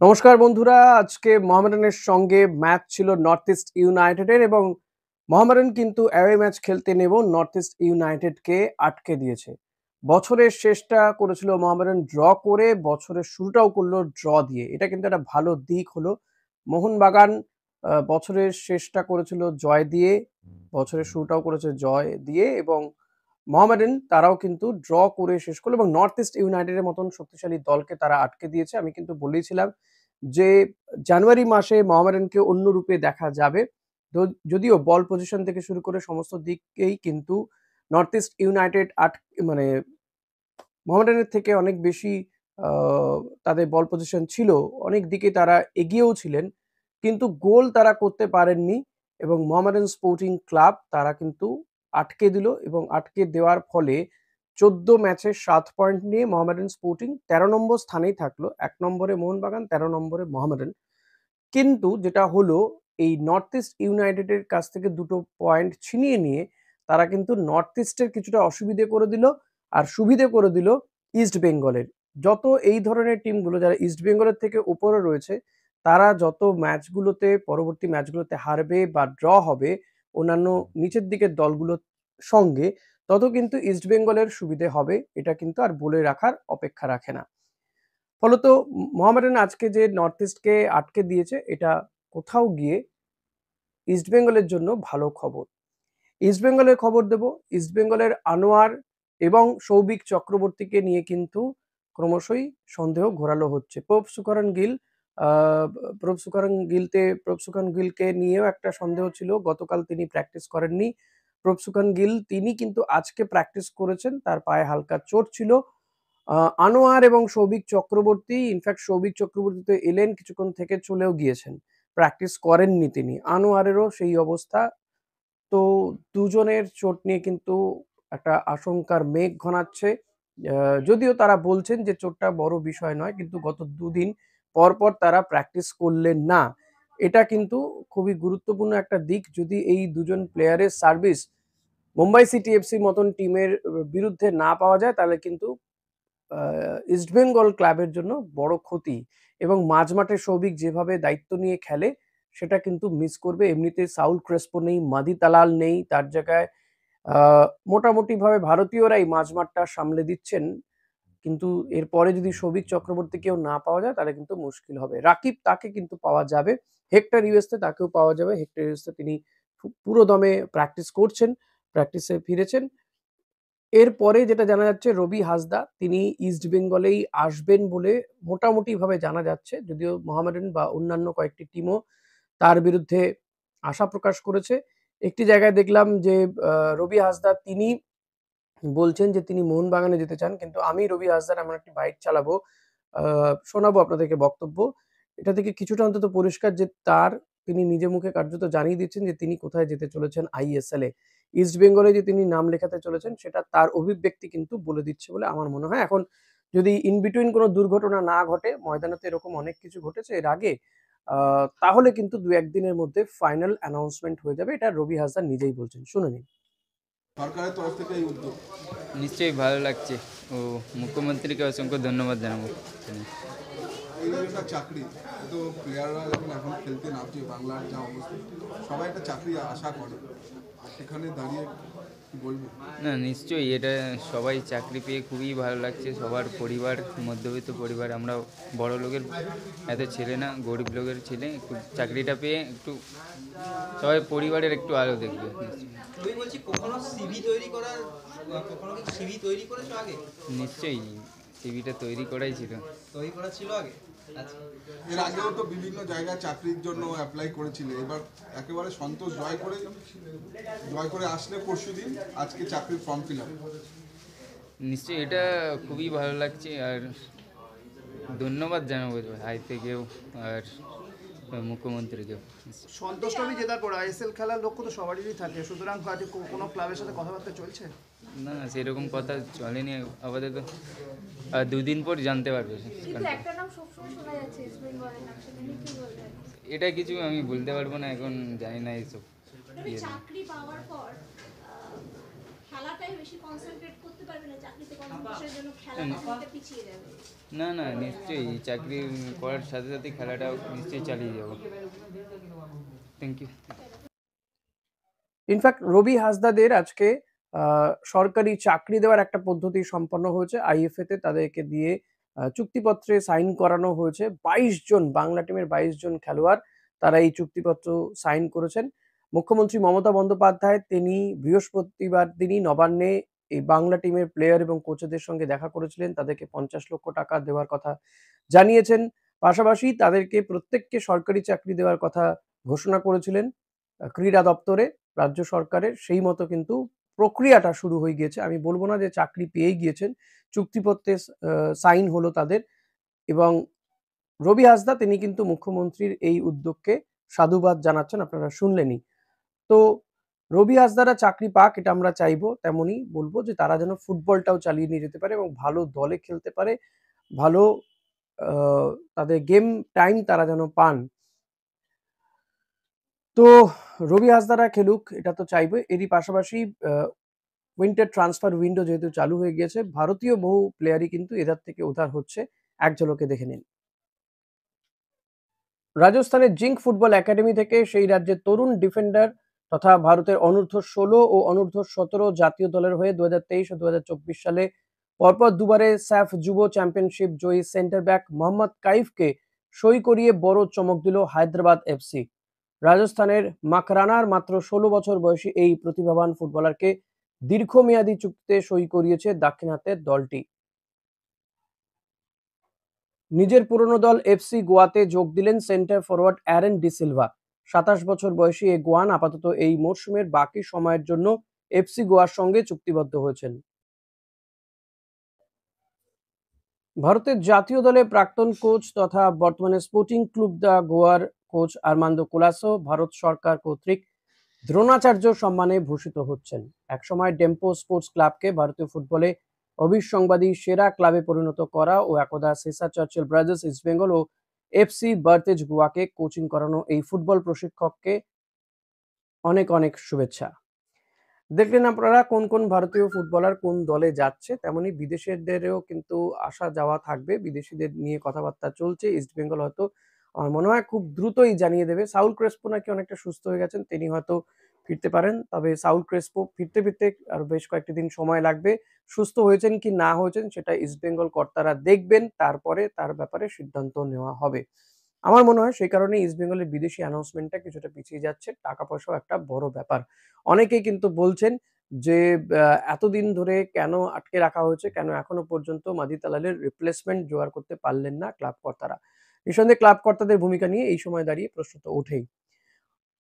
নমস্কার বন্ধুরা, আজকে মোহামেডানের সঙ্গে ম্যাচ ছিল নর্থ ইস্ট ইউনাইটেডের এবং মোহামেডান কিন্তু অ্যাওয়ে ম্যাচ খেলতে নেমেও নর্থ ইস্ট ইউনাইটেডকে আটকে দিয়েছে। বছরের শেষটা করেছিল মোহামেডান ড্র করে, বছরের শুরুটাও করলো ড্র দিয়ে। এটা কিন্তু একটা ভালো দিক হলো। মোহনবাগান বছরের শেষটা করেছিল জয় দিয়ে, বছরের শুরুটাও করেছে জয় দিয়ে এবং মোহামেডান তারাও কিন্তু ড্র করে শেষ করলো এবং নর্থ ইস্ট ইউনাইটেডের মতন শক্তিশালী দলকে তারা আটকে দিয়েছে। আমি কিন্তু বলেইছিলাম যে জানুয়ারি মাসে মোহামেডানকে অন্য রূপে দেখা যাবে। যদিও বল পজিশন থেকে শুরু করে সমস্ত দিকেই কিন্তু নর্থ ইস্ট ইউনাইটেড মানে মোহামেডানের থেকে অনেক বেশি আ তাদের বল পজিশন ছিল। অনেক দিকে তারা এগিয়েও ছিলেন। কিন্তু গোল তারা করতে পারেননি এবং মোহামেডান স্পোর্টিং ক্লাব তারা কিন্তু আটকে দিল এবং আটকে দেওয়ার ফলে ১৪ ম্যাচে ৭ পয়েন্ট নিয়ে মোহামেডান স্পোর্টিং ১৩ নম্বর স্থানেই থাকলো। ১ নম্বরে মোহনবাগান, ১৩ নম্বরে মোহামেডান। কিন্তু যেটা হলো এই নর্থ ইস্ট ইউনাইটেডের কাছ থেকে ২ টো পয়েন্ট ছিনিয়ে নিয়ে তারা কিন্তু নর্থ ইস্টের কিছুটা অসুবিধে করে দিল আর সুবিধে করে দিল ইস্ট বেঙ্গলের। যত এই ধরনের টিমগুলো যারা ইস্ট বেঙ্গলের থেকে উপরে রয়েছে তারা যত ম্যাচগুলোতে পরবর্তী ম্যাচগুলোতে হারবে বা ড্র হবে অন্যান্য নিচের দিকের দলগুলোর সঙ্গে, তত কিন্তু ইস্ট বেঙ্গলের সুবিধে হবে। এটা কিন্তু আর বলে রাখার অপেক্ষা রাখে না। ফলত মোহামেডান আজকে যে নর্থ ইস্টকে আটকে দিয়েছে এটা কোথাও গিয়ে ইস্টবেঙ্গলের জন্য ভালো খবর। ইস্টবেঙ্গলের খবর দেব, ইস্টবেঙ্গলের আনোয়ার এবং সৌভিক চক্রবর্তীকে নিয়ে কিন্তু ক্রমশই সন্দেহ ঘোরালো হচ্ছে। আ প্রভ সুকরন গিলকে নিয়েও একটা সন্দেহ ছিল। গতকাল তিনি প্র্যাকটিস করেননি। প্রভ সুকরন গিল তিনি কিন্তু আজকে প্র্যাকটিস করেছেন। তার পায়ে হালকা চোট ছিল। আ আনোয়ার এবং সৌভিক চক্রবর্তী, ইনফ্যাক্ট সৌভিক চক্রবর্তী তো এলেন, কিছুক্ষণ থেকে চলেও গিয়েছেন। প্র্যাকটিস করেননি তিনি। আনোয়ারেরও সেই অবস্থা। তো দুজনের চোট নিয়ে কিন্তু একটা আশঙ্কার মেঘ ঘনাচ্ছে। আ যদিও তারা বলছেন যে চোটটা বড় বিষয় নয়। কিন্তু গত ২ দিন পরপর তারা প্র্যাকটিস করলেন না। এটা কিন্তু খুবই গুরুত্বপূর্ণ একটা দিক। যদি এই দুজন প্লেয়ারের সার্ভিস মুম্বাই সিটি এফসির মতন টিমের বিরুদ্ধে না পাওয়া যায় তাহলে কিন্তু আ ইস্টবেঙ্গল ক্লাবের জন্য বড় ক্ষতি এবং মাঝমাঠে সৌভিক যেভাবে দায়িত্ব নিয়ে খেলে সেটা কিন্তু মিস করবে। এমনিতে সাউল ক্রেসপো নেই, মাদি তালাল নেই। তার জায়গায় আ মোটামুটিভাবে ভারতীয়রাই মাঝমাঠটা সামলে দিচ্ছেন। কিন্তু এরপরে যদি সৌভিক চক্রবর্তীকেও না পাওয়া যায় তাহলে কিন্তু মুশকিল হবে। রাকিব তাকে কিন্তু পাওয়া যাবে। হেক্টর ইউএসএ তাকেও পাওয়া যাবে। হেক্টর ইউএসএ তিনি পুরোদমে প্র্যাকটিস করছেন, প্র্যাকটিসে ফিরেছেন। এরপরে যেটা জানা যাচ্ছে রবি হাসদা তিনি ইস্ট বেঙ্গলেই আসবেন বলে মোটামুটিভাবে জানা যাচ্ছে। যদিও মোহামেডান বা অন্যান্য কয়েকটি টিমও তার বিরুদ্ধে আশা প্রকাশ করেছে। একটি জায়গায় দেখলাম যে আ রবি হাসদা তিনি বলছেন যে তিনি মোহনবাগানে যেতে চান। কিন্তু আমি রবি হাসদার এমন একটি বাইট চালাবো, আ শোনাবো আপনাদেরকে বক্তব্য। এটা থেকে কিছুটা অন্তত পরিষ্কার যে তিনি নিজে মুখে কার্যত জানিয়ে দিচ্ছেন যে তিনি কোথায় যেতে চলেছেন আইএসএল এ। ইস্ট বেঙ্গলে যে তিনি নাম লেখাতে চলেছেন সেটা তার অভিব্যক্তি কিন্তু বলে দিচ্ছে বলে আমার মনে হয়। এখন যদি ইন বিটুইন কোনো দুর্ঘটনা না ঘটে, ময়দানে তো এরকম অনেক কিছু ঘটেছে এর আগে, আ তাহলে কিন্তু ২-১ দিনের মধ্যে ফাইনাল অ্যানাউন্সমেন্ট হয়ে যাবে। এটা রবি হাসদার নিজেই বলছেন। শুনে নিন। সরকারের তরফ থেকে এই উদ্যোগ নিশ্চয়ই ভালো লাগছে ও মুখ্যমন্ত্রীকে অসংখ্য ধন্যবাদ জানাবো। এই যে একটা চাকরি, তো প্লেয়াররা যখন এখন খেলতে নামছে বাংলার যা অবস্থা, সবাই একটা চাকরি আশা করে, সেখানে দাঁড়িয়ে কি বলবো? না, নিশ্চয়ই এটা সবাই চাকরি পেয়ে খুবই ভালো লাগছে। সবার পরিবার মধ্যবিত্ত পরিবার, আমরা বড় লোকের এত ছেলে না, গরিব লোকের ছেলে, একটু চাকরিটা পেয়ে একটু সবাই পরিবারের একটু আলো দেখবে। আমি বলছি কখনো সিভি তৈরি করার কখনো কি সিভি তৈরি করেছো আগে? নিশ্চয়ই সিভিটা তৈরি করাই ছিল। তৈরি করা ছিল আগে? আচ্ছা। এর আগেও তো বিভিন্ন জায়গায় চাকরির জন্য অ্যাপ্লাই করেছিলে, এবার একেবারে সন্তোষ জয় করে আসলে পরশুদিন আজকে চাকরির ফর্ম ফিল আপ। নিশ্চয়ই এটা খুবই ভালো লাগছে আর ধন্যবাদ জানাবো হাই থেকেও আর মুখ্যমন্ত্রীকেও। সন্তোষ ট্রফি জেতার পর আইএসএল খেলার লক্ষ্য তো সবারই থাকে, সুতরাং হয়তো কোনো ক্লাবের সাথে কথাবার্তা চলছে? না, সেরকম কথা চলেনি আপাতত। আর ২ দিন পর জানতে পারবে। কিন্তু একটা নাম সবসময় শোনা যাচ্ছে ইস্ট বেঙ্গলের নাম, সেটা নিয়ে কি বলবেন? এটা কিছু আমি বলতে পারবো না, এখন জানি না এইসব। তবে চাকরি পাওয়ার পর খেলাটাই বেশি কনসেন্ট্রেট করতে পারবে না, চাকরিতে কনসেন্ট্রেশনের জন্য খেলাটা পিছিয়ে যাবে। না না, নিশ্চয়ই চাকরি করার সাথে সাথে খেলাটাও নিশ্চয়ই চালিয়ে যাবো। Thank you. ইনফ্যাক্ট রবি হাসদাদের আজকে সরকারি চাকরি দেওয়ার একটা পদ্ধতি সম্পন্ন হয়েছে। আইএফএ তে তাদেরকে দিয়ে চুক্তিপত্রে সাইন করানো হয়েছে। 22 জন বাংলা টিমের 22 জন খেলোয়াড় তারা এই চুক্তিপত্র সাইন করেছেন। মুখ্যমন্ত্রী মমতা বন্দ্যোপাধ্যায় তিনি বৃহস্পতিবার দিনই নবান্নে এই বাংলা টিমের প্লেয়ার এবং কোচেদের সঙ্গে দেখা করেছিলেন। তাদেরকে 50 লক্ষ টাকা দেওয়ার কথা জানিয়েছেন। পাশাপাশি তাদেরকে প্রত্যেককে সরকারি চাকরি দেওয়ার কথা ঘোষণা করেছিলেন ক্রীড়া দপ্তরে রাজ্য সরকারের। সেই মতো কিন্তু প্রক্রিয়াটা শুরু হয়ে গিয়েছে। আমি বলবো না যে চাকরি পেয়ে গিয়েছেন, চুক্তিপত্রে সাইন হলো তাদের। এবং রবি হাসদা তিনি কিন্তু মুখ্যমন্ত্রীর এই উদ্যোগকে সাধুবাদ জানাচ্ছেন, আপনারা শুনলেনই। তো রবি হাসদারা চাকরি পাক, এটা আমরা চাইবো। তেমনই বলবো যে তারা যেন ফুটবলটাও চালিয়ে নিয়ে যেতে পারে এবং ভালো দলে খেলতে পারে, ভালো তাদের গেম টাইম তারা যেন পান। তো রবি হাসদারা খেলুক, এটা তো চাইবে। এরই পাশাপাশি উইন্টার ট্রান্সফার উইন্ডো যেহেতু চালু হয়ে গিয়েছে, ভারতীয় বহু প্লেয়ারই কিন্তু এদের থেকে উধার হচ্ছে। এক ঝলকে দেখে নিন। রাজস্থানের জিঙ্ক ফুটবল একাডেমি থেকে সেই রাজ্যের তরুণ ডিফেন্ডার তথা ভারতের অনূর্ধ্ব 16 ও অনূর্ধ্ব 17 জাতীয় দলের হয়ে 2023 ও 2024 সালে পরপর দুবারে স্যাফ যুব চ্যাম্পিয়নশিপ জয়ী সেন্টার ব্যাক মোহাম্মদ কাইফকে সই করিয়ে বড় চমক দিল হায়দ্রাবাদ এফসি। রাজস্থানের মাকরানার মাত্র 16 বছর বয়সী এই প্রতিভাবান ফুটবলারকে দীর্ঘমেয়াদী চুক্তিতে সই করিয়েছে দাক্ষিণাত্যের দলটি। নিজের পুরনো দল এফসি গোয়াতে যোগ দিলেন সেন্টার ফরওয়ার্ড অ্যারন ডিসিলভা। 27 বছর বয়সী এই গোয়ান আপাতত এই মরশুমের বাকি সময়ের জন্য এফসি গোয়ার সঙ্গে চুক্তিবদ্ধ হয়েছেন। ভারতের জাতীয় দলে প্রাক্তন কোচ তথা বর্তমানে স্পোর্টিং ক্লুব দা গোয়ার কোচ আর্মান্দো কোলাসো ভারত সরকার কর্তৃক দ্রোণাচার্য সম্মানে ভূষিত হচ্ছেন। একসময় ডেম্পো স্পোর্টস ক্লাবকে ভারতীয় ফুটবলে অবিসংবাদী সেরা ক্লাবে পরিণত করা ও একদা সেসা চার্চিল ব্রাদার্স, ইস্টবেঙ্গল ও এফসি বার্তেজ গোয়াকে কোচিং করানো এই ফুটবল প্রশিক্ষককে অনেক অনেক শুভেচ্ছা। দেখলেন আপনারা কোন কোন ভারতীয় ফুটবলার কোন দলে যাচ্ছে, তেমনি বিদেশিদেরও কিন্তু আসা যাওয়া থাকবে। বিদেশিদের নিয়ে কথাবার্তা চলছে। ইস্টবেঙ্গল হয়তো আমার মনে হয় খুব দ্রুতই জানিয়ে দেবে। সাউল ক্রেসপো নাকি অনেকটা সুস্থ হয়ে গেছেন, তিনি হয়তো ফিরতে পারেন। তবে সাউল ক্রেসপো ফিরতে আর বেশ কয়েকটি দিন সময় লাগবে। সুস্থ হয়েছেন কি না হয়েছেন সেটা ইস্টবেঙ্গল কর্তারা দেখবেন, তারপরে তার ব্যাপারে সিদ্ধান্ত নেওয়া হবে। আমার মনে হয় সেই কারণে ইস্টবেঙ্গলের বিদেশি অ্যানাউন্সমেন্টটা কিছুটা পিছিয়ে যাচ্ছে। টাকা পয়সাও একটা বড় ব্যাপার। অনেকেই কিন্তু বলছেন যে এতদিন ধরে কেন আটকে রাখা হয়েছে, কেন এখনো পর্যন্ত মাদি তালালের রিপ্লেসমেন্ট জোগাড় করতে পারলেন না ক্লাব কর্তারা। নিঃসন্দেহে ক্লাব কর্তাদের ভূমিকা নিয়ে এই সময় দাঁড়িয়ে প্রশ্ন তো ওঠেই।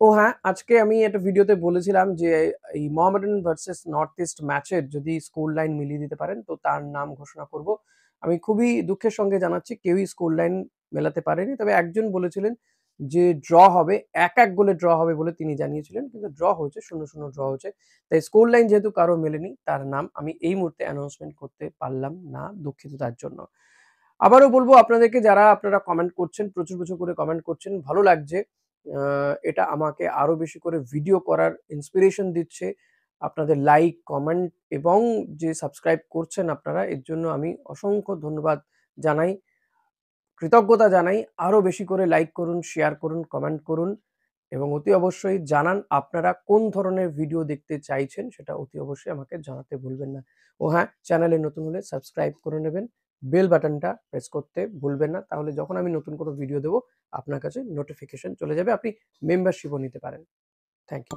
ও হ্যাঁ, আজকে আমি একটা ভিডিওতে বলেছিলাম যে এই মোহামেডান ভার্সেস নর্থ ইস্ট ম্যাচের যদি স্কোর লাইন মিলিয়ে দিতে পারেন তো তার নাম ঘোষণা করব। আমি খুবই দুঃখের সঙ্গে জানাচ্ছি কেউই স্কোর লাইন মেলাতে পারেনি। তবে একজন বলেছিলেন যে ড্র হবে, 1-1 গোলে ড্র হবে বলে তিনি জানিয়েছিলেন, কিন্তু ড্র হয়েছে, 0-0 ড্র হয়েছে। তাই স্কোর লাইন যেহেতু কারো মেলেনি তার নাম আমি এই মুহূর্তে অ্যানাউন্সমেন্ট করতে পারলাম না, দুঃখিত তার জন্য। আবারও বলবো আপনাদেরকে, যারা আপনারা কমেন্ট করছেন, প্রচুর করে কমেন্ট করছেন, ভালো লাগছে। এটা আমাকে আরো বেশি করে ভিডিও করার ইন্সপিরেশন দিচ্ছে। আপনাদের লাইক, কমেন্ট এবং যে সাবস্ক্রাইব করছেন আপনারা, এর জন্য আমি অসংখ্য ধন্যবাদ জানাই, কৃতজ্ঞতা জানাই। আরো বেশি করে লাইক করুন, শেয়ার করুন, কমেন্ট করুন এবং অতি অবশ্যই জানান আপনারা কোন ধরনের ভিডিও দেখতে চাইছেন, সেটা অতি অবশ্যই আমাকে জানাতে ভুলবেন না। ও হ্যাঁ, চ্যানেলে নতুন হলে সাবস্ক্রাইব করে নেবেন, বেল বাটনটা প্রেস করতে ভুলবেন না, তাহলে যখন আমি নতুন কোনো ভিডিও দেবো আপনার কাছে নোটিফিকেশন চলে যাবে, আপনি মেম্বারশিপও নিতে পারেন। Thank you.